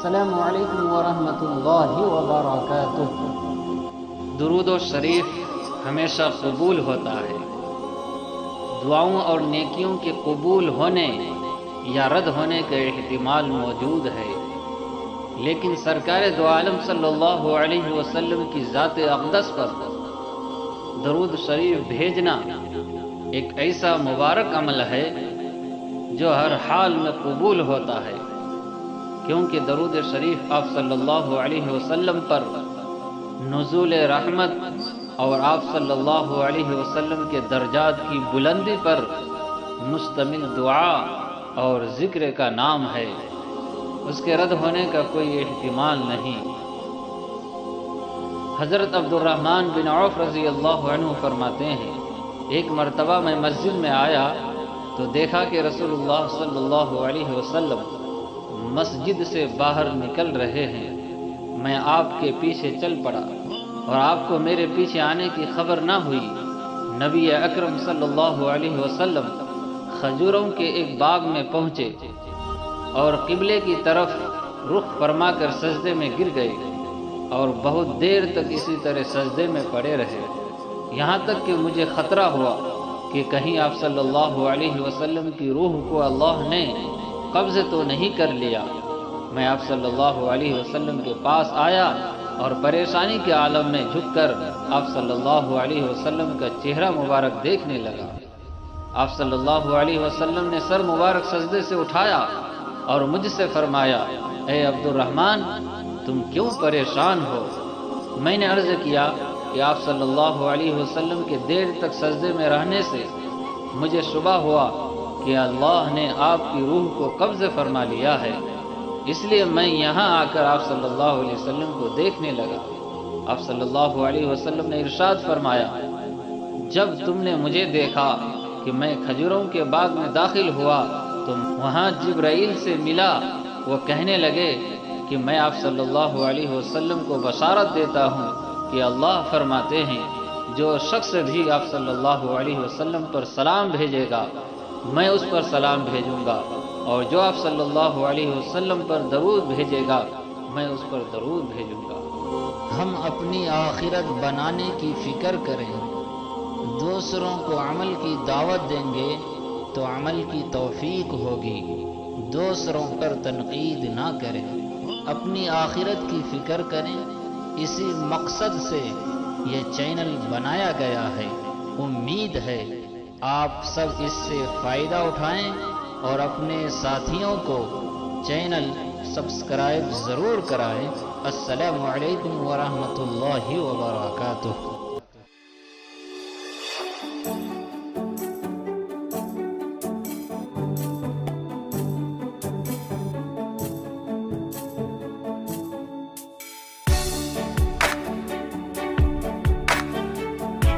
السلام علیکم ورحمۃ اللہ وبرکاتہ۔ درود و شریف ہمیشہ قبول ہوتا ہے۔ دعاؤں اور نیکیوں کے قبول ہونے یا رد ہونے کا احتمال موجود ہے، لیکن سرکار دو عالم صلی اللہ علیہ وسلم کی ذات اقدس پر درود شریف بھیجنا ایک ایسا مبارک عمل ہے جو ہر حال میں قبول ہوتا ہے، کیونکہ درود شریف آپ صلی اللہ علیہ وسلم پر نزول رحمت اور آپ صلی اللہ علیہ وسلم کے درجات کی بلندی پر مشتمل دعا اور ذکر کا نام ہے، اس کے رد ہونے کا کوئی احتمال نہیں۔ حضرت عبد الرحمن بن عوف رضی اللہ عنہ فرماتے ہیں، ایک مرتبہ میں مسجد میں آیا تو دیکھا کہ رسول اللہ صلی اللہ علیہ وسلم مسجد سے باہر نکل رہے ہیں۔ میں آپ کے پیچھے چل پڑا اور آپ کو میرے پیچھے آنے کی خبر نہ ہوئی۔ نبی اکرم صلی اللہ علیہ وسلم کھجوروں کے ایک باغ میں پہنچے اور قبلے کی طرف رخ فرما کر سجدے میں گر گئے اور بہت دیر تک اسی طرح سجدے میں پڑے رہے، یہاں تک کہ مجھے خطرہ ہوا کہ کہیں آپ صلی اللہ علیہ وسلم کی روح کو اللہ نے قبض تو نہیں کر لیا۔ میں آپ صلی اللہ علیہ وسلم کے پاس آیا اور پریشانی کے عالم میں جھک کر آپ صلی اللہ علیہ وسلم کا چہرہ مبارک دیکھنے لگا۔ آپ صلی اللہ علیہ وسلم نے سر مبارک سجدے سے اٹھایا اور مجھ سے فرمایا، اے عبد الرحمن، تم کیوں پریشان ہو؟ میں نے عرض کیا کہ آپ صلی اللہ علیہ وسلم کے دیر تک سجدے میں رہنے سے مجھے شبہ ہوا کہ اللہ نے آپ کی روح کو قبض فرما لیا ہے، اس لیے میں یہاں آ کر آپ صلی اللہ علیہ وسلم کو دیکھنے لگا۔ آپ صلی اللہ علیہ وسلم نے ارشاد فرمایا، جب تم نے مجھے دیکھا کہ میں کھجوروں کے باغ میں داخل ہوا تو وہاں جبرائیل سے ملا، وہ کہنے لگے کہ میں آپ صلی اللہ علیہ وسلم کو بشارت دیتا ہوں کہ اللہ فرماتے ہیں، جو شخص بھی آپ صلی اللہ علیہ وسلم پر سلام بھیجے گا میں اس پر سلام بھیجوں گا، اور جو آپ صلی اللہ علیہ وسلم پر درود بھیجے گا میں اس پر درود بھیجوں گا۔ ہم اپنی آخرت بنانے کی فکر کریں، دوسروں کو عمل کی دعوت دیں گے تو عمل کی توفیق ہوگی، دوسروں پر تنقید نہ کریں، اپنی آخرت کی فکر کریں۔ اسی مقصد سے یہ چینل بنایا گیا ہے۔ امید ہے آپ سب اس سے فائدہ اٹھائیں اور اپنے ساتھیوں کو چینل سبسکرائب ضرور کرائیں۔ السلام علیکم ورحمۃ اللہ وبرکاتہ۔